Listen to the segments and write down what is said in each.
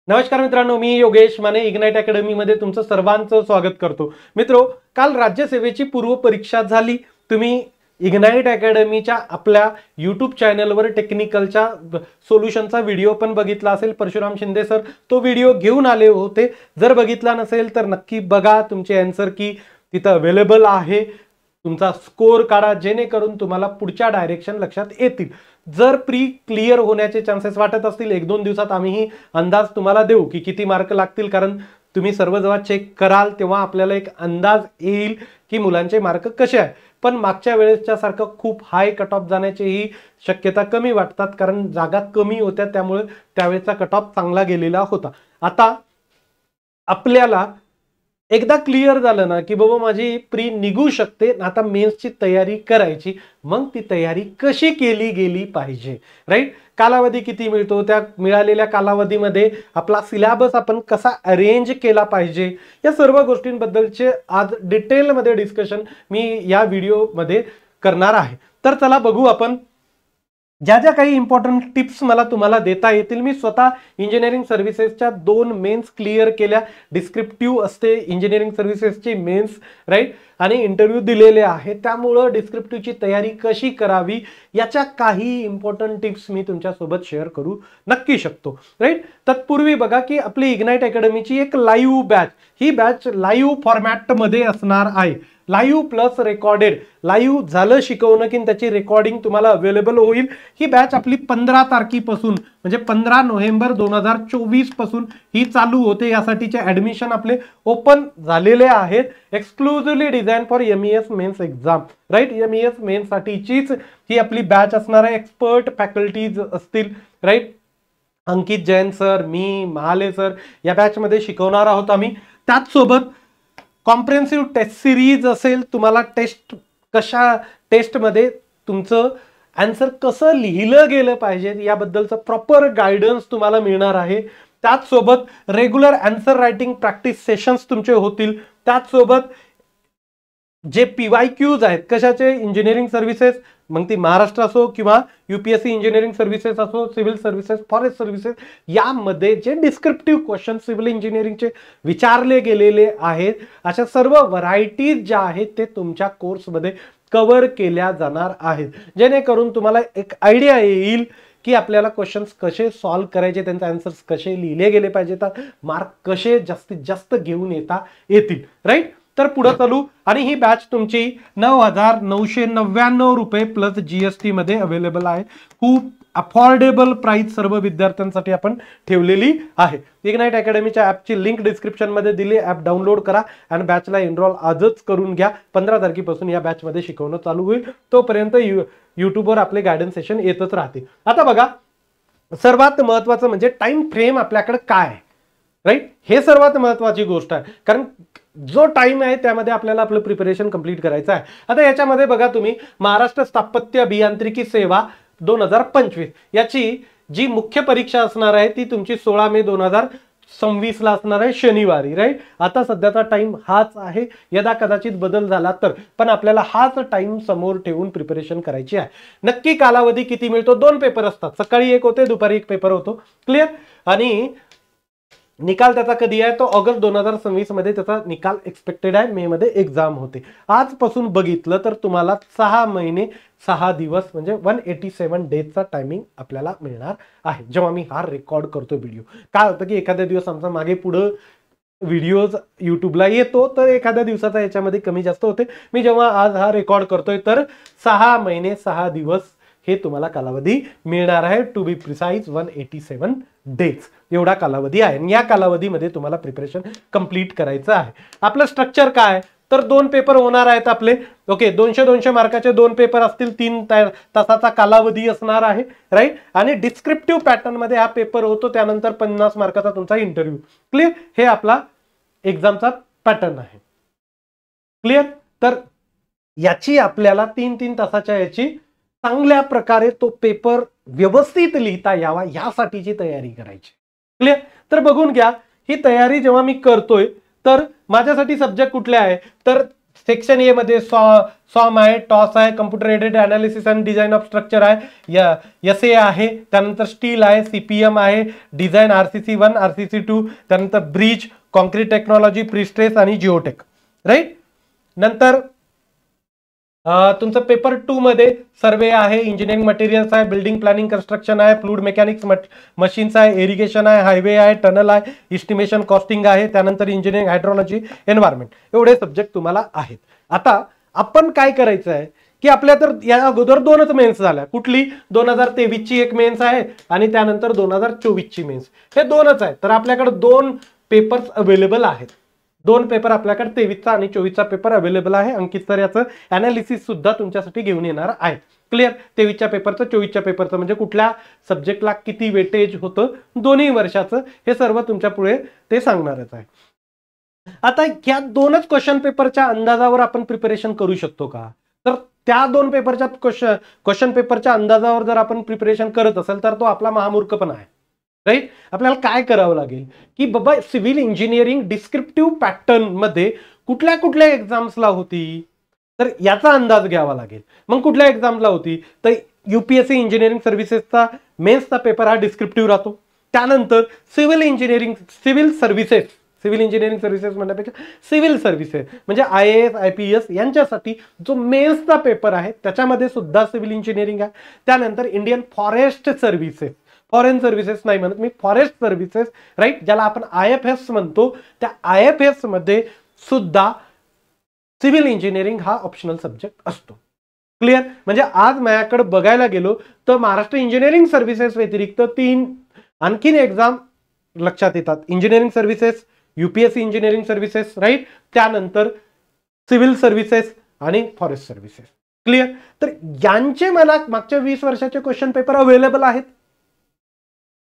नमस्कार मित्रांनो, मी Yogesh Mane ignite academy मध्ये तुमचं सर्वांचं स्वागत करतो। मित्रो, काल राज्यसेवेची पूर्व परीक्षा झाली। तुम्ही इग्नाइट अकॅडमीच्या आपल्या YouTube चॅनलवर टेक्निकलच्या सोल्युशनचा व्हिडिओ पण बघितला असेल। परशुराम शिंदे सर तो व्हिडिओ घेऊन आले होते। जर बघितला नसेल तर नक्की बघा, तुमची आन्सर की तिथे अवेलेबल आहे। तुमचा स्कोर काढा जेणेकरून तुम्हाला पुढच्या डायरेक्शन लक्षात येतील। जर प्री क्लियर होण्याचे चान्सेस वाटत असतील, 1-2 दिवसात आम्ही अंदाज तुम्हाला देऊ की किती मार्क लागतील, कारण तुम्ही सर्व जेव्हा चेक कराल तेव्हा आपल्याला एक अंदाज येईल की मुलांचे मार्क कसे आहे। पण मागच्या वेळेसच्या सारखं खूप हाय कट ऑफ जाण्याचीही शक्यता कमी वाटतात, कारण जागा कमी होत्या, त्यामुळे त्यावेळेचा कट ऑफ चांगला गेलेला होता। आता आपल्याला एकदा क्लियर झालं ना की बाबा माझी प्री निघू शकते, आता मेन्सची तयारी करायची, मग ती तयारी कशी केली गेली पाहिजे, राईट। कालावधी किती मिळतो, त्या मिळालेल्या कालावधीमध्ये आपला सिलेबस आपण कसा अरेंज केला पाहिजे, या सर्व गोष्टींबद्दलचे आज डिटेलमध्ये डिस्कशन मी या व्हिडिओमध्ये करणार आहे। तर चला बघू आपण ज्या ज्या काही इम्पॉर्टंट टिप्स मला तुम्हाला देता येतील। मी स्वतः इंजिनिअरिंग सर्व्हिसेसच्या 2 मेन्स क्लिअर केल्या। डिस्क्रिप्टिव्ह असते इंजिनिअरिंग सर्व्हिसेसची मेन्स, राईट, आणि इंटरव्ह्यू दिलेले आहे, त्यामुळे डिस्क्रिप्टिव्हची तयारी कशी करावी याच्या काही इम्पॉर्टंट टिप्स मी तुमच्यासोबत शेअर करू नक्की शकतो, राईट। तत्पूर्वी बघा की आपली इग्नाइट अकॅडमीची एक लाईव्ह बॅच, ही बॅच लाईव्ह फॉर्मॅटमध्ये असणार आहे। लाईव्ह प्लस रेकॉर्डेड, लाईव्ह झालं शिकवणं की त्याची रेकॉर्डिंग तुम्हाला अवेलेबल होईल। ही बॅच आपली 15 तारखेपासून म्हणजे 15 नोव्हेंबर 2024 पासून ही चालू होते। यासाठीचे ऍडमिशन आपले ओपन झालेले आहेत। Exclusively design for MES mains exam, right. MES mains साठीचीच ही आपली बॅच असणार आहे। एक्सपर्ट फॅकल्टीज असतील, राईट। अंकित जैन सर, मी, महाले सर या बॅच मध्ये शिकवणार आहोत आम्ही। त्याच सोबत कॉम्प्रिहेन्सिव्ह टेस्ट सिरीज असेल, तुम्हाला टेस्टमध्ये तुमचं आन्सर कसं लिहिलं गेलं पाहिजे याबद्दलचं प्रॉपर गायडन्स तुम्हाला मिळणार आहे। त्याच सोबत regular answer writing practice sessions तुमचे होतील। त्याच सोबत जे PYQs आहेत, कशाचे, इंजिनिअरिंग सर्व्हिसेस, मग ती महाराष्ट्र असो किंवा UPSC इंजिनिअरिंग सर्व्हिसेस असो, सिव्हिल सर्व्हिसेस, फॉरेस्ट सर्व्हिसेस, यामध्ये जे डिस्क्रिप्टिव्ह क्वेश्चन सिव्हिल इंजिनिअरिंगचे विचारले गेलेले आहेत, अशा सर्व व्हरायटीज ज्या आहेत ते तुमच्या कोर्समध्ये कव्हर केल्या जाणार आहेत, जेणेकरून तुम्हाला एक आयडिया येईल की आपल्याला क्वेश्चन्स कसे सॉल्व्ह करायचे, त्यांचे आन्सर्स कसे लिहिले गेले पाहिजेत, मार्क कसे जास्तीत जास्त घेऊन येतील, राईट। तर पुढे चालू, आणि ही बॅच तुमची 9,999 रुपये प्लस GST मध्ये अवेलेबल आहे। खूप अफोर्डेबल प्राइस सर्व विद्यार्थ्यांसाठी आपण ठेवलेली आहे। इग्नाइट अकॅडमीच्या ॲपची लिंक डिस्क्रिप्शन मध्ये दिली, ॲप डाउनलोड करा आणि बॅचला एनरोल आजच करून घ्या। 15 तारखेपासून या बॅच मध्ये शिकवणं चालू होईल, तोपर्यंत युट्यूबवर आपले गायडन्स सेशन येतच राहतील। आता बघा, सर्वात महत्त्वाचं म्हणजे टाइम फ्रेम आपल्याकडे काय आहे, राईट, हे सर्वात महत्त्वाची गोष्ट आहे, कारण जो टाइम आहे त्यामध्ये आपल्याला आपलं प्रिपरेशन कंप्लीट करायचं आहे। आता याच्यामध्ये बघा तुम्ही, महाराष्ट्र स्थापत्य अभियांत्रिकी सेवा 2025 याची जी मुख्य परीक्षा असणार आहे ती तुमची 16 मे 2026 ला असणार आहे, शनिवारी, राईट। आता सध्याचा टाइम हाच आहे, यदा कदाचित बदल झाला तर, पण आपल्याला हाच टाइम समोर ठेवून प्रिपरेशन करायची आहे। नक्की कालावधी किती मिळतो, 2 पेपर असतात, सकाळी एक होते, दुपारी एक पेपर होतो, क्लिअर। आणि निकाल त्याचा कधी आहे, तो ऑगस्ट 2026 मध्ये त्याचा निकाल एक्सपेक्टेड आहे, मे मध्ये एक्झाम होते। आजपासून बघितलं तर तुम्हाला 6 महिने 6 दिवस म्हणजे 187 डेजचा टायमिंग आपल्याला मिळणार आहे, जेव्हा मी हा रेकॉर्ड करतो व्हिडिओ। काय होतं की एखाद्या दिवस आमचा मागे पुढे व्हिडिओज युट्यूबला येतो, तर एखाद्या दिवसाचा याच्यामध्ये कमी जास्त होते। मी जेव्हा आज हा रेकॉर्ड करतोय तर 6 महिने 6 दिवस हे तुम्हाला कालावधी मिळणार आहे, टू बी प्रिसाइज 187 डेज एवढा कालावधी आहे। आणि या कालावधीमध्ये तुम्हाला प्रिपरेशन कंप्लीट करायचं आहे। आपलं स्ट्रक्चर काय, तर 2 पेपर होणार आहेत आपले, ओके। 200 मार्काचे 2 पेपर असतील, 3 तासाचा कालावधी असणार आहे, राईट। आणि डिस्क्रिप्टिव्ह पॅटर्न मध्ये हा पेपर होतो, त्यानंतर 50 मार्काचा तुमचा इंटरव्ह्यू, क्लिअर। हे आपला एक्झामचा पॅटर्न आहे, क्लिअर। तर याची आपल्याला 3-3 तासाच्या याची चांगल्या प्रकारे तो पेपर व्यवस्थित लिहिता यावा यासाठीची तयारी करायची, क्लिअर। तर बघून घ्या, ही तयारी जेव्हा मी करतोय तर माझ्यासाठी सब्जेक्ट कुठले आहे, तर सेक्शन ए मध्ये सॉम आहे, टॉस आहे, computer aided analysis and design of structure आहे, SA आहे, त्यानंतर स्टील आहे, CPM आहे, डिझाईन RCC1 RCC2, त्यानंतर ब्रिज, कॉन्क्रीट टेक्नॉलॉजी, प्रीस्ट्रेस आणि जिओटेक, राईट. नंतर तुमचं पेपर 2 मध्ये सर्वे आहे, इंजिनिअरिंग मटेरियल्स आहे, बिल्डिंग प्लॅनिंग कन्स्ट्रक्शन आहे, फ्लूइड मेकॅनिक्स मशीन्स आहे, इरिगेशन आहे, हायवे आहे, टनल आहे, इस्टिमेशन कॉस्टिंग आहे, त्यानंतर इंजिनिअरिंग हायड्रोलॉजी एन्व्हायरमेंट, एवढे सब्जेक्ट तुम्हाला आहेत. आता आपण काय करायचं आहे की आपल्या तर या अगोदर 2च मेन्स झाल्या, कुठली 2023 ची एक मेन्स आहे आणि त्यानंतर 2024 ची मेन्स, हे 2च आहे. तर आपल्याकडे 2 पेपर्स अवेलेबल आहेत, 2 पेपर आपल्याकडे 23चा आणि 24चा पेपर अवेलेबल आहे. अंकित सर याचं अनालिसिस सुद्धा तुमच्यासाठी घेऊन येणार आहे. क्लिअर. 23च्या पेपरचं 24च्या पेपरचं म्हणजे कुठल्या सब्जेक्टला किती वेटेज होतं दोन्ही वर्षाचं हे सर्व तुमच्या पुढे ते सांगणारच आहे. आता या 2च क्वेश्चन पेपरच्या अंदाजावर आपण प्रिपरेशन करू शकतो का? तर त्या 2 पेपरच्या क्वेश्चन पेपरच्या अंदाजावर जर आपण प्रिपरेशन करत असेल तर तो आपला महामूर्खपणा आहे, राईट. आपल्याला काय करावं लागेल की बाबा सिव्हिल इंजिनिअरिंग डिस्क्रिप्टिव्ह पॅटर्न मध्ये कुठल्या कुठल्या एक्झाम्सला होती तर याचा अंदाज घ्यावा लागेल. मग कुठल्या एक्झामला होती तर UPSC इंजिनिअरिंग सर्व्हिसेसचा मेन्सचा पेपर हा डिस्क्रिप्टिव्ह राहतो. त्यानंतर सिव्हिल इंजिनिअरिंग सर्व्हिसेस म्हणण्यापेक्षा सिव्हिल सर्व्हिसेस म्हणजे IAS IPS यांच्यासाठी जो मेन्सचा पेपर आहे त्याच्यामध्ये सुद्धा सिव्हिल इंजिनिअरिंग आहे. त्यानंतर Indian forest services, foreign services नाही म्हणत मी, फॉरेस्ट सर्व्हिसेस, राईट, ज्याला आपण IFS म्हणतो, त्या IFS मध्ये सुद्धा सिव्हिल इंजिनिअरिंग हा ऑप्शनल सब्जेक्ट असतो. क्लिअर. म्हणजे आज माझ्याकडे बघायला गेलो तर महाराष्ट्र इंजिनिअरिंग सर्व्हिसेस व्यतिरिक्त 3 आणखीन एक्झाम लक्षात येतात. Engineering services, UPSC engineering services, right, त्यानंतर सिव्हिल सर्व्हिसेस आणि फॉरेस्ट सर्व्हिसेस. क्लिअर. तर यांचे मला मागच्या 20 वर्षाचे क्वेश्चन पेपर अवेलेबल आहेत,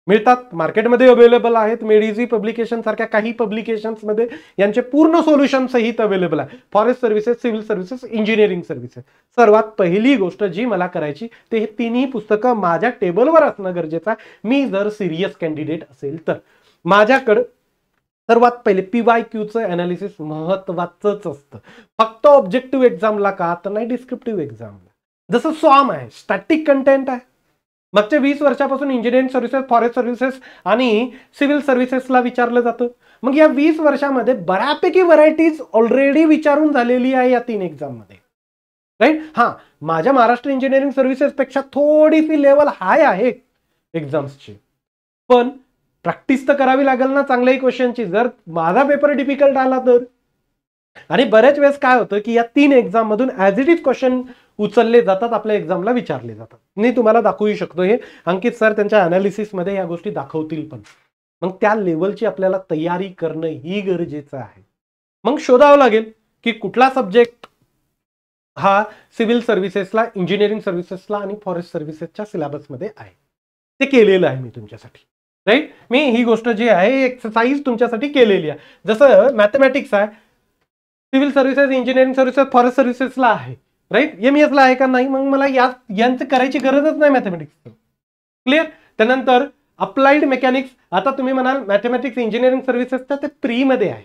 मिळतात, मार्केटमध्ये अवेलेबल आहेत. मेडिझी पब्लिकेशन सारख्या काही पब्लिकेशन्स मध्ये यांचे पूर्ण सोल्युशन सहित अवेलेबल आहे. Forest services, civil services, engineering services. सर्वात पहिली गोष्ट जी मला करायची ते हे 3ही पुस्तकं माझ्या टेबलवर असणं गरजेचं आहे. मी जर सिरियस कॅन्डिडेट असेल तर माझ्याकडे सर्वात पहिले PYQचं अनालिसिस महत्वाचंच असतं. फक्त ऑब्जेक्टिव्ह एक्झामला का तर नाही, डिस्क्रिप्टिव्ह एक्झामला. जसं सॉम आहे, स्टॅटिक कंटेंट आहे. मागच्या 20 वर्षापासून इंजिनिअरिंग सर्व्हिसेस, फॉरेस्ट सर्व्हिसेस आणि सिव्हिल सर्व्हिसेसला विचारलं जातं. मग या 20 वर्षामध्ये बऱ्यापैकी व्हरायटीज ऑलरेडी विचारून झालेली आहे या 3 एक्झाम मध्ये, राईट. हा, माझ्या महाराष्ट्र इंजिनिअरिंग सर्व्हिसेस पेक्षा थोडीशी लेवल हाय आहे एक्झाम्सची, पण प्रॅक्टिस तर करावी लागेल ना चांगल्याही क्वेश्चनची. जर माझा पेपर डिफिकल्ट आला तर, आणि बऱ्याच वेळेस काय होतं की या 3 एक्झाम मधून ऍज इट इज क्वेश्चन उचलले जातात, आपल्या एक्झामला विचारले जातात. मी तुम्हाला दाखवू शकतो हे, अंकित सर त्यांच्या अनालिसिस मध्ये या गोष्टी दाखवतील पण. मग त्या लेवलची आपल्याला तयारी करणं ही गरजेचं आहे. मग शोधावं लागेल की कुठला सब्जेक्ट हा सिव्हिल सर्व्हिसेसला, इंजिनिअरिंग सर्व्हिसेसला आणि फॉरेस्ट सर्व्हिसेसच्या सिलेबसमध्ये आहे. ते केलेलं आहे मी तुमच्यासाठी, राईट. मी ही गोष्ट जी आहे एक्सरसाइज तुमच्यासाठी केलेली आहे. जसं मॅथमॅटिक्स आहे, civil services, engineering services, forest सर्व्हिसेसला आहे, राईट. MES ला आहे का नाही, मग मला यांचं करायची गरजच नाही मॅथमॅटिक्स. क्लिअर. त्यानंतर अप्लाइड मेकॅनिक्स. आता तुम्ही म्हणाल मॅथमॅटिक्स इंजिनिअरिंग सर्व्हिसेसच्या ते प्री मध्ये आहे,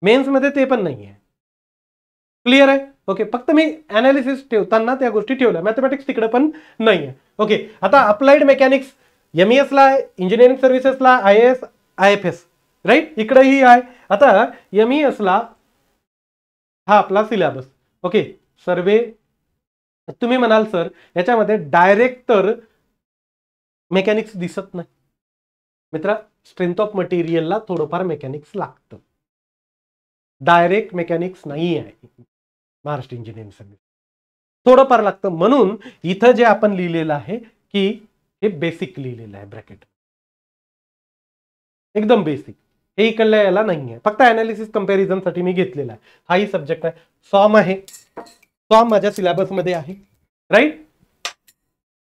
मेन्स मध्ये ते पण नाही आहे. क्लिअर आहे. ओके. फक्त मी अनालिसिस ठेवताना त्या गोष्टी ठेवल्या, मॅथमॅटिक्स तिकडे पण नाही आहे. ओके. आता अप्लाइड मेकॅनिक्स MES ला आहे, इंजिनिअरिंग सर्व्हिसेसला IAS IFS, राईट, इकडेही आहे. आता MES ला हा आपला सिलेबस. ओके. सर्वे. तुम्ही म्हणाल सर याच्यामध्ये डायरेक्ट तर मेकॅनिक्स दिसत नाही. मित्रा, स्ट्रेंथ ऑफ मटेरियलला थोडंफार मेकॅनिक्स लागतं, डायरेक्ट मेकॅनिक्स नाही आहे महाराष्ट्र इंजिनिअरिंग सर्व्हिस, थोडंफार लागतं. म्हणून इथं जे आपण लिहिलेलं आहे की हे बेसिक लिहिलेलं आहे ब्रॅकेट, एकदम बेसिक. हे इकडल्या याला नाही आहे, फक्त अनालिसिस कंपॅरिझन साठी मी घेतलेला आहे. हाही सब्जेक्ट आहे. सॉम आहे, सॉम माझ्या सिलेबस मध्ये आहे, राईट.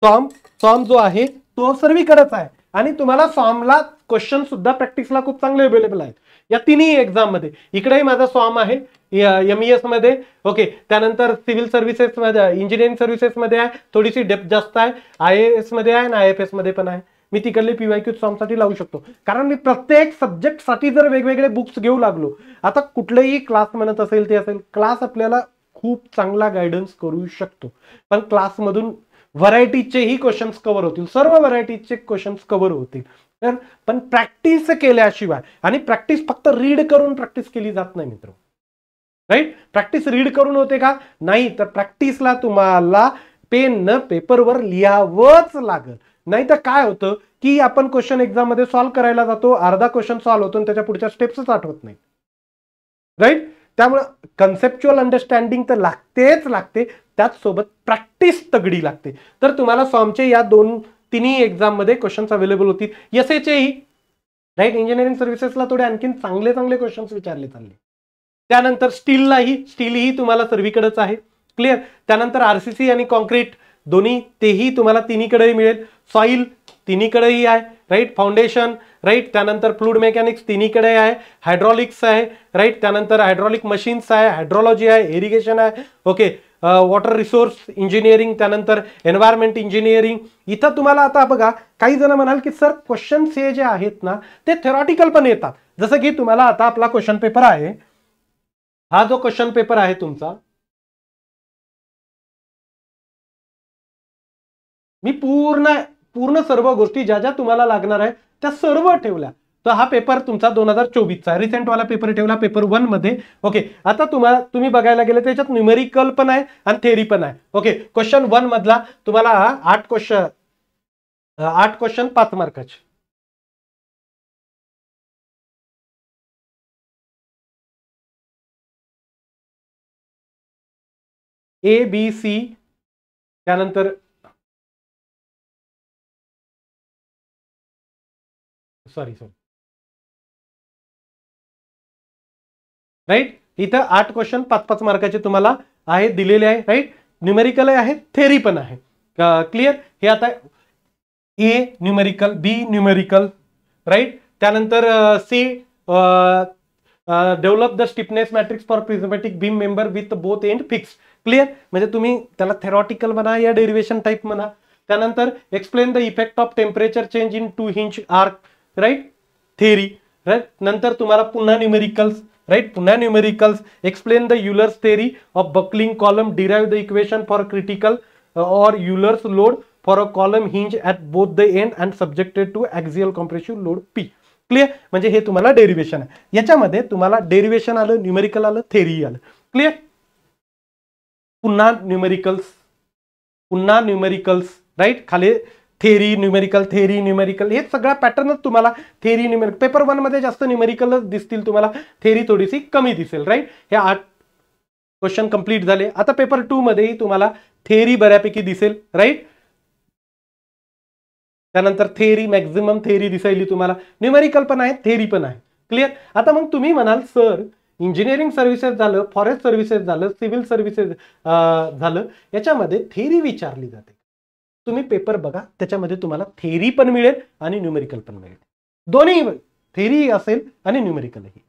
सॉम जो आहे तो सर्वीकडेच आहे आणि तुम्हाला सॉमला क्वेश्चन सुद्धा प्रॅक्टिसला खूप चांगले अवेलेबल आहेत या 3ही एक्झाम मध्ये. इकडेही माझा सॉम आहे MES मध्ये. ओके. त्यानंतर सिव्हिल सर्व्हिसेस मध्ये, इंजिनिअरिंग सर्व्हिसेस मध्ये आहे, थोडीशी डेप्थ जास्त आहे, IAS मध्ये आहे आणि IFS मध्ये पण आहे. मी तिकडले PYQ फॉर्मसाठी लावू शकतो, कारण मी प्रत्येक सब्जेक्टसाठी जर वेगवेगळे बुक्स घेऊ लागलो, आता कुठलेही क्लास म्हणत असेल ते असेल, क्लास आपल्याला खूप चांगला गायडन्स करू शकतो, पण क्लासमधून व्हरायटीचेही क्वेश्चन्स कव्हर होतील, सर्व व्हरायटीचे क्वेश्चन्स कव्हर होतील, तर पण प्रॅक्टिस केल्याशिवाय, आणि प्रॅक्टिस फक्त रीड करून प्रॅक्टिस केली जात नाही मित्र, राईट. प्रॅक्टिस रीड करून होते का? नाही, तर प्रॅक्टिसला तुम्हाला पेन न पेपरवर लिहावंच लागल. नाही तर काय होतं की आपण क्वेश्चन एक्झाम मध्ये सॉल्व्ह करायला जातो, अर्धा क्वेश्चन सॉल्व्ह होतो आणि त्याच्या पुढच्या स्टेप्सच आठवत नाही, राईट. त्यामुळे कन्सेप्च्युअल अंडरस्टँडिंग तर लागतेच लागते, त्याचसोबत प्रॅक्टिस तगडी लागते. तर तुम्हाला फॉर्मचे या तिन्ही एक्झाम मध्ये क्वेश्चन्स अवेलेबल होतील. एसएचेही, राईट, इंजिनिअरिंग सर्व्हिसेसला थोडे आणखीन चांगले क्वेश्चन्स विचारले चालले. त्यानंतर स्टीलही तुम्हाला सर्वीकडेच आहे, क्लिअर. त्यानंतर आरसीसी आणि कॉन्क्रीट दोन्ही, तेही तुम्हाला तिन्हीकडेही मिळेल. सॉइल तिन्हीकडेही आहे, राईट. Foundation, right. त्यानंतर फ्लूइड मेकॅनिक्स तिन्हीकडे आहे. हायड्रॉलिक्स आहे, राईट. त्यानंतर हायड्रॉलिक मशीन्स आहे, हायड्रॉलॉजी आहे, इरिगेशन आहे, ओके. वॉटर रिसोर्स इंजिनिअरिंग, त्यानंतर एन्व्हायरमेंट इंजिनिअरिंग. इथं तुम्हाला आता बघा, काही जण म्हणाल की सर क्वेश्चन्स हे जे आहेत ना ते थेरॉटिकल पण येतात. जसं की तुम्हाला आता आपला क्वेश्चन पेपर आहे, हा जो क्वेश्चन पेपर आहे तुमचा, मी पूर्ण सर्व गोष्टी ज्या ज्या तुम्हाला लागणार आहे त्या सर्व ठेवल्या. तर हा पेपर तुमचा 2024चा रिसेंट वाला पेपर ठेवला पेपर 1 मध्ये, ओके. आता तुम्ही बघायला गेले त्याच्यात न्यूमेरिकल पण आहे आणि थेरी पण आहे, ओके. क्वेश्चन 1 मधला तुम्हाला 8 क्वेश्चन 5 मार्काचे, ABC, त्यानंतर सॉरी राईट. इथं 8 क्वेश्चन 5-5 मार्काचे तुम्हाला आहे दिलेले आहे, राईट. न्यूमेरिकल आहे, थेरी पण आहे, क्लिअर. हे आता A numerical, B numerical, right. त्यानंतर C develop the stiffness matrix for prismatic beam member with both end fix, clear. म्हणजे तुम्ही त्याला थेरॉटिकल म्हणा या डेरिव्हेशन टाइप म्हणा. त्यानंतर explain the effect of temperature change in 2 hinged arch, right, theory, right. नंतर तुम्हाला पुन्हा न्यूमेरिकल्स, राईट, पुन्हा numericals. Explain the Euler's theory of buckling column, derive the equation for critical or Euler's load for a column hinged at both the end and subjected to axial compressive load P, clear. म्हणजे हे तुम्हाला derivation आहे. याच्यामध्ये तुम्हाला derivation आलं, numerical आलं, theory आलं, clear. पुन्हा न्यूमेरिकल्स, राईट. खाली थेरी न्यूमेरिकल, हे सगळा पॅटर्नच तुम्हाला थेरी न्यूमेरिकल. पेपर 1 मध्ये जास्त न्यूमेरिकलच दिसतील तुम्हाला, थेरी थोडीशी कमी दिसेल, राईट. हे 8 क्वेश्चन कंप्लीट झाले. आता पेपर 2 मध्येही तुम्हाला थेरी बऱ्यापैकी दिसेल, राईट. त्यानंतर थेरी, मॅक्झिमम थेरी दिसायली तुम्हाला, न्यूमेरिकल पण आहे, थेरी पण आहे, क्लिअर. आता मग तुम्ही म्हणाल सर इंजिनिअरिंग सर्व्हिसेस झालं, फॉरेस्ट सर्व्हिसेस झालं, सिव्हिल सर्व्हिसेस झालं, याच्यामध्ये थेरी विचारली जाते. तुम्ही पेपर बघा, त्याच्यामध्ये तुम्हाला थेरी पण मिळेल आणि न्यूमेरिकल पण मिळेल, दोन्ही थेरी असेल आणि न्यूमेरिकलही,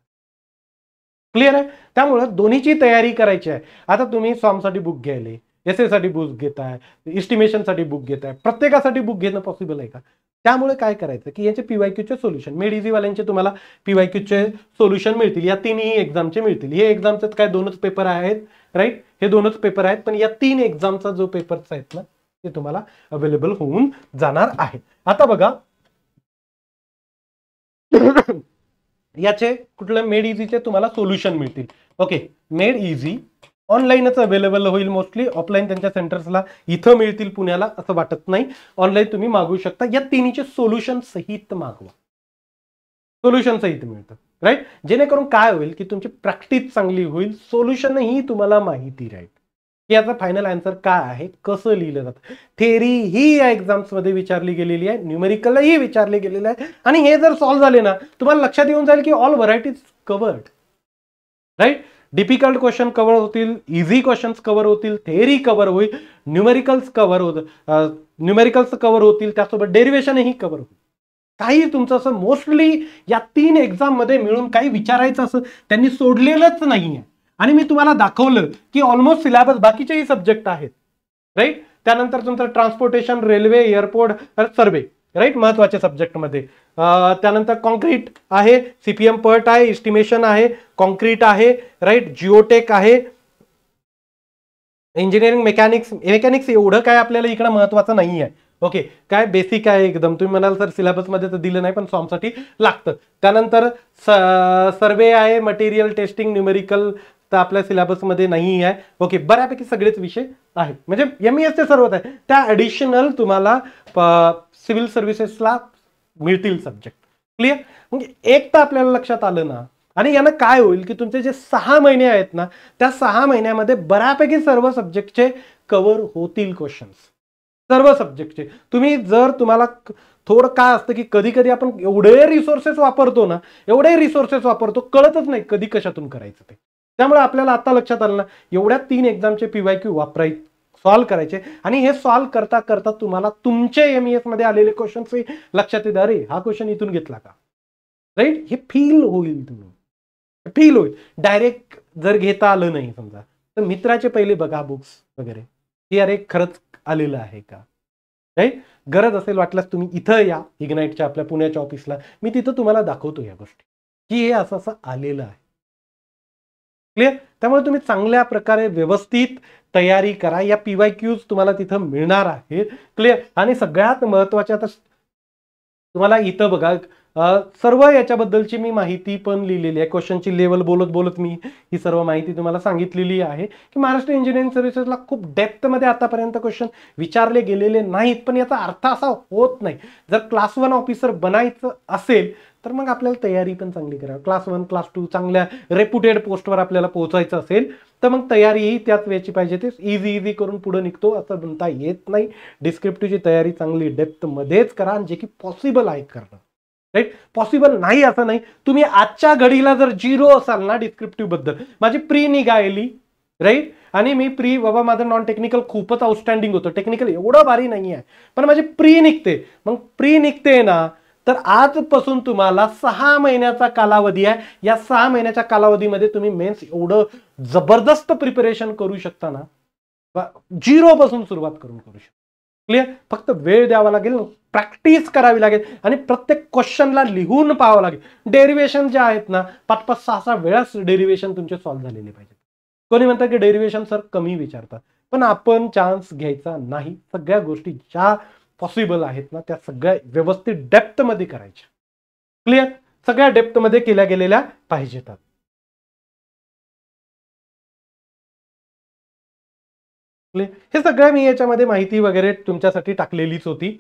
क्लिअर आहे. त्यामुळे दोन्हीची तयारी करायची आहे. आता तुम्ही फॉर्मसाठी बुक घ्यायले, एसए साठी बुक घेताय, एस्टिमेशनसाठी बुक घेताय, प्रत्येकासाठी बुक घेणं पॉसिबल आहे का? त्यामुळे काय करायचं की याचे PYQचे सोल्युशन, मेड इझी वाल्यांचे तुम्हाला PYQचे सोल्युशन मिळतील, या तिन्ही एक्झामचे मिळतील. हे एक्झामचे काय 2च पेपर आहेत, राईट. हे 2च पेपर आहेत, पण या 3 एक्झामचा जो पेपर्स आहेत ना ते तुम्हाला अवेलेबल होऊन जाणार आहे. आता बघा याचे कुठलं मेड इझीचे तुम्हाला सोल्युशन मिळतील, ओके. मेड इझी ऑनलाईनच अवेलेबल होईल, मोस्टली ऑफलाईन त्यांच्या सेंटर्सला इथं मिळतील पुण्याला असं वाटत नाही. ऑनलाईन तुम्ही मागवू शकता, या तिन्हीचे सोल्युशन सहित मागवा, सोल्युशन सहित मिळतं, राईट. जेणेकरून काय होईल की तुमची प्रॅक्टिस चांगली होईल, सोल्युशनही तुम्हाला माहिती राहील की याचा फायनल आन्सर काय आहे, कसं लिहिलं जातं. थेरी ही या एक्झाम्स मध्ये विचारली गेलेली आहे, न्यूमेरिकलही विचारले गेलेले आहे, आणि हे जर सॉल्व्ह झाले ना तुम्हाला लक्षात येऊन जाईल की all varieties covered, right. Difficult question cover होतील, इझी क्वेश्चन्स कव्हर होतील, थेरी कव्हर होईल, न्यूमेरिकल्स कव्हर होतील, त्यासोबत डेरिव्हेशनही कव्हर होईल. काही तुमचं असं मोस्टली या 3 एक्झाम मध्ये मिळून काही विचारायचं असं त्यांनी सोडलेलंच नाहीये. आणि मी तुम्हाला दाखवलं की ऑलमोस्ट सिलेबस बाकीचेही सब्जेक्ट आहेत, राईट. त्यानंतर तुमचं ट्रान्सपोर्टेशन, रेल्वे, एअरपोर्ट, सर्वे, राईट, महत्वाचे सब्जेक्टमध्ये. त्यानंतर कॉन्क्रीट आहे, सीपीएम पट आहे, एस्टिमेशन आहे, कॉन्क्रीट आहे, राईट, जिओटेक आहे, इंजिनिअरिंग मेकॅनिक्स एवढं काय आपल्याला इकडं महत्वाचं नाही आहे. ओके, काय बेसिक आहे एकदम. तुम्ही म्हणाल सर सिलेबसमध्ये तर दिलं नाही पण फॉर्मसाठी लागतं. त्यानंतर सर्वे आहे, मटेरियल टेस्टिंग, न्यूमेरिकल तर आपल्या सिलेबसमध्ये नाही आहे. ओके, बऱ्यापैकी सगळेच विषय आहेत, म्हणजे MES चे सर्वच आहे. त्या ॲडिशनल तुम्हाला सिव्हिल सर्व्हिसेसला मिळतील सब्जेक्ट. क्लिअर, म्हणजे एक तर आपल्याला लक्षात आलं ना. आणि यानं काय होईल की तुमचे जे 6 महिने आहेत ना, त्या 6 महिन्यामध्ये बऱ्यापैकी सर्व सब्जेक्टचे कव्हर होतील क्वेश्चन्स, सर्व सब्जेक्टचे. तुम्ही जर तुम्हाला थोडं काय असतं की कधी कधी आपण एवढे रिसोर्सेस वापरतो ना, एवढे रिसोर्सेस वापरतो, कळतच नाही कधी कशातून करायचं ते. त्यामुळे आपल्याला आता लक्षात आलं ना, एवढ्या 3 एक्झामचे PYQ वापरायचे, सॉल्व्ह करायचे. आणि हे सॉल्व्ह करता करता तुम्हाला तुमचे MES मध्ये आलेले क्वेश्चन्स लक्षात येतात. अरे हा क्वेश्चन इथून घेतला का, राईट, हे फील होईल, तुम्ही फील होईल. डायरेक्ट जर घेता आलं नाही समजा तर मित्राचे पहिले बघा बुक्स वगैरे, की अरे खरंच आलेलं आहे का, राईट. गरज असेल वाटल्यास तुम्ही इथं या इग्नाइटच्या आपल्या पुण्याच्या ऑफिसला, मी तिथं तुम्हाला दाखवतो या गोष्टी की हे असं असं आलेलं आहे. क्लिअर. त्यामुळे तुम्ही चांगल्या प्रकारे व्यवस्थित तयारी करा. या PYQs तुम्हाला तिथं मिळणार आहे. क्लिअर. आणि सगळ्यात महत्वाचे आता तुम्हाला इथं बघा सर्व याच्याबद्दलची मी माहिती पण लिहिलेली आहे. क्वेश्चनची लेवल बोलत बोलत मी ही सर्व माहिती तुम्हाला सांगितलेली आहे की महाराष्ट्र इंजिनिअरिंग सर्व्हिसेसला खूप डेप्थमध्ये आतापर्यंत क्वेश्चन विचारले गेलेले नाहीत. पण याचा अर्थ असा होत नाही, जर क्लास 1 ऑफिसर बनायचं असेल तर मग आपल्याला तयारी पण चांगली करावी. क्लास 1 क्लास 2 चांगल्या रेप्युटेड पोस्टवर आपल्याला पोहोचायचं असेल तर मग तयारीही त्याच वेळची पाहिजे. ते इझी करून पुढे निघतो असं म्हणता येत नाही. डिस्क्रिप्टिव्हची तयारी चांगली डेप्थमध्येच करा, जे की पॉसिबल आहे करणं, राईट. पॉसिबल नाही असं नाही. तुम्ही आजच्या घडीला जर 0 असाल ना डिस्क्रिप्टिव्ह बद्दल, माझी प्री निघाली, राईट, आणि मी प्री बाबा माझं नॉन टेक्निकल खूपच आउटस्टँडिंग होतं, टेक्निकल एवढं भारी नाही आहे, पण माझी प्री निघते. मग प्री निघते ना, तर आजपासून तुम्हाला 6 महिन्याचा कालावधी आहे. या 6 महिन्याच्या कालावधीमध्ये तुम्ही मेन्स एवढं जबरदस्त प्रिपरेशन करू शकता ना, 0 पासून सुरुवात करू शकता. क्लिअर. फक्त वेळ द्यावा लागेल, प्रॅक्टिस करावी लागेल आणि प्रत्येक क्वेश्चनला लिहून पाहावं लागेल. डेरिव्हेशन जे आहेत ना, 5-5, 6-6 वेळाच डेरिव्हेशन तुमचे सॉल्व्ह झालेले पाहिजे. कोणी म्हणतात की डेरिव्हेशन सर कमी विचारतात, पण आपण चान्स घ्यायचा नाही. सगळ्या गोष्टी ज्या पॉसिबल आहेत ना त्या सगळ्या व्यवस्थित डेप्थमध्ये करायच्या. क्लिअर. सगळ्या डेप्थमध्ये केल्या गेलेल्या पाहिजेत. हे सगळं मी याच्यामध्ये माहिती वगैरे तुमच्यासाठी टाकलेलीच होती.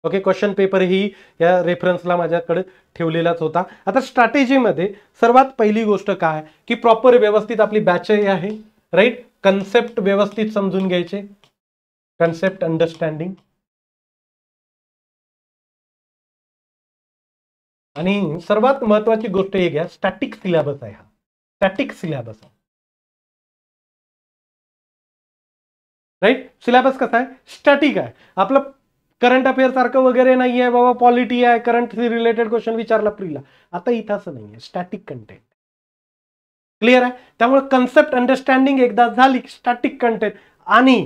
ओके, क्वेश्चन पेपर ही या रेफरन्सला माझ्याकडे ठेवलेलाच होता. आता स्ट्रॅटेजीमध्ये सर्वात पहिली गोष्ट काय की प्रॉपर व्यवस्थित आपली बॅच आहे, राईट. कन्सेप्ट व्यवस्थित समजून घ्यायचे, कन्सेप्ट अंडरस्टँडिंग. आणि सर्वात महत्वाची गोष्ट हे घ्या, स्टॅटिक सिलेबस आहे हा, स्टॅटिक सिलेबस आहे, राईट. सिलेबस कसा आहे, स्टॅटिक आहे. आपलं करंट अफेअर सारखं वगैरे नाही आहे बाबा, पॉलिटी आहे, करंट रिलेटेड क्वेश्चन विचारला प्रीला, आता इथं असं नाही आहे, स्टॅटिक कंटेंट. क्लिअर आहे. त्यामुळे कन्सेप्ट अंडरस्टँडिंग एकदा झाली, स्टॅटिक कंटेंट आणि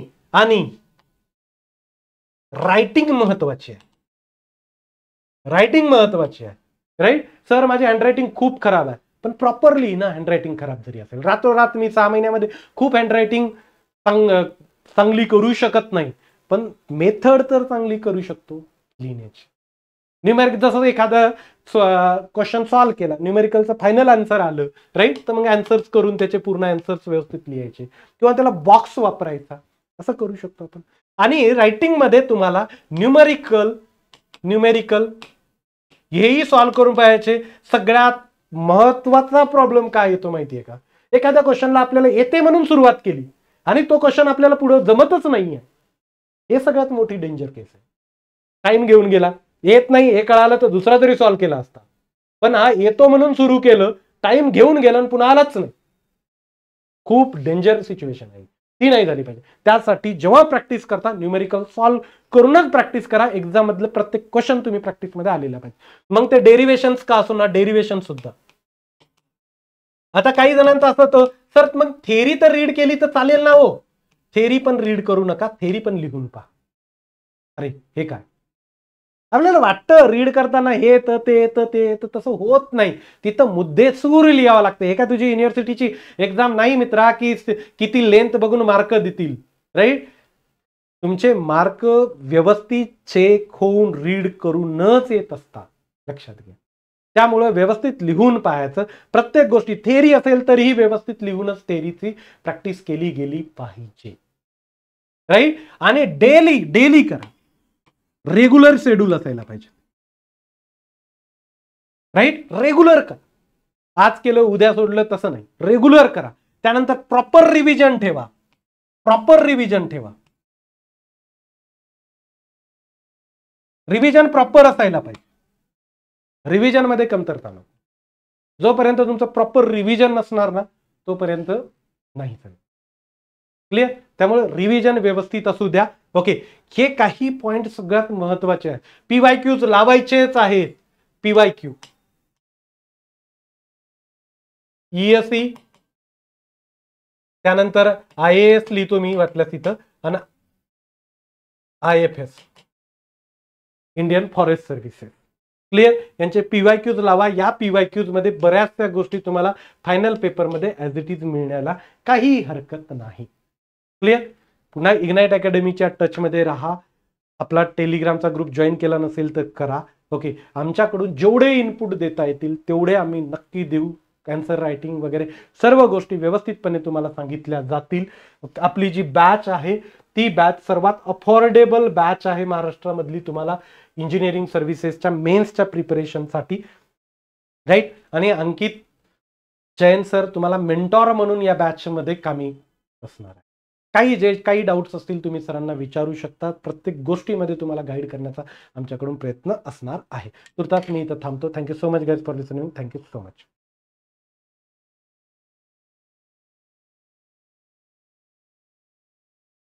रायटिंग महत्वाची आहे, रायटिंग महत्वाची आहे, राईट. सर माझी हँडरायटिंग खूप खराब आहे, पण प्रॉपरली ना हँडरायटिंग खराब जरी असेल, रातोरात मी 6 महिन्यामध्ये खूप हँडरायटिंग चांगली करू शकत नाही, पण मेथड तर चांगली करू शकतो लिहिण्याची. न्यूमेरिकल जसं एखादा क्वेश्चन सॉल्व्ह केला, न्यूमेरिकलचं फायनल आन्सर आलं, राईट, तर मग आन्सर्स करून त्याचे पूर्ण आन्सर्स व्यवस्थित लिहायचे किंवा त्याला बॉक्स वापरायचा, असं करू शकतो आपण. आणि रायटिंग मध्ये तुम्हाला न्यूमेरिकल हेही सॉल्व्ह करून पाहायचे. सगळ्यात महत्वाचा प्रॉब्लेम काय येतो माहितीये का, एखाद्या क्वेश्चनला आपल्याला येते म्हणून सुरुवात केली आणि तो क्वेश्चन आपल्याला पुढे जमतच नाहीये, हे सगळ्यात मोठी डेंजर केस आहे. टाइम घेऊन गेला, येत नाही हे कळालं तर दुसरा तरी सॉल्व्ह केला असता, पण हा येतो म्हणून सुरू केलं, टाइम घेऊन गेला आणि पुन्हा आलाच नाही. खूप डेंजर सिच्युएशन आहे, ती नाही झाली पाहिजे. त्यासाठी जेव्हा प्रॅक्टिस करता न्यूमेरिकल सॉल्व्ह करूनच प्रॅक्टिस करा. एक्झाम मधलं प्रत्येक क्वेश्चन तुम्ही प्रॅक्टिस मध्ये आलेला पाहिजे. मग ते डेरिव्हेशन्स का असो ना, डेरिव्हेशन सुद्धा. आता काही जणांचं असं होतं, सर मग थेरी तर रीड केली तर चालेल ना हो, थेरी पण रीड करू नका, थेरी पण लिहून पहा. अरे हे काय, आपल्याला वाटतं रीड करताना हे येतं ते येतं ते येतं, तसं होत नाही. तिथं मुद्देसूर लिहावं लागतं. हे का तुझी युनिव्हर्सिटीची एक्झाम नाही मित्रा की किती लेंथ बघून मार्क देतील, राईट? तुमचे मार्क व्यवस्थित चेक होऊन रीड करूनच येत असतात, लक्षात घ्या. त्यामुळे व्यवस्थित लिहून पाहायचं. प्रत्येक गोष्टी थेअरी असेल तरीही व्यवस्थित लिहूनच थेअरीची प्रॅक्टिस केली गेली पाहिजे, राईट? आणि डेली डेली करा. रेग्युलर शेड्यूल असायला पाहिजे, राईट? रेग्युलर करा. आज केलं उद्या सोडलं तसं नाही, रेग्युलर करा. त्यानंतर प्रॉपर रिव्हिजन ठेवा, प्रॉपर रिव्हिजन ठेवा. रिव्हिजन प्रॉपर असायला पाहिजे. रिव्हिजन मध्ये कमतरता नको. जोपर्यंत तुमचं प्रॉपर रिव्हिजन नसणार ना तोपर्यंत नाही चालेल. क्लिअर? त्यामुळे रिव्हिजन व्यवस्थित असू द्या. ओके, हे काही पॉइंट सगळ्यात महत्वाचे आहेत. पीवायक्यूज लावायचेच आहेत. पीवायक्यू ईएसई, त्यानंतर IAS लिहितो मी वाटल्यास इथं, आणि IFS Indian forest services. Clear? यांचे पीवायक्यूज लावा. या पीवायक्यूज मध्ये बऱ्याचशा गोष्टी तुम्हाला फायनल पेपरमध्ये ॲज इट इज मिळण्याला काही हरकत नाही. क्लिअर? पुन्हा इग्नाइट अकॅडमीच्या टचमध्ये राहा. आपला टेलिग्रामचा ग्रुप जॉईन केला नसेल तर करा. ओके, आमच्याकडून जेवढे इनपुट देता येतील तेवढे आम्ही नक्की देऊ. आन्सर रायटिंग वगैरे सर्व गोष्टी व्यवस्थितपणे तुम्हाला सांगितल्या जातील. आपली जी बॅच आहे ती बॅच सर्वात अफोर्डेबल बॅच आहे महाराष्ट्रामधली तुम्हाला इंजिनिअरिंग सर्व्हिसेसच्या मेन्सच्या प्रिपरेशनसाठी, राईट? आणि अंकित जैन सर तुम्हाला मेंटॉर म्हणून या बॅचमध्ये कामी असणार आहे. काही डाऊट्स असतील तुम्ही सरांना विचारू शकता. प्रत्येक गोष्टीमध्ये तुम्हाला गाईड करण्याचा आमच्याकडून प्रयत्न असणार आहे. तुर्तास मी इथं थांबतो. Thank you so much guys for listening. Thank you so much.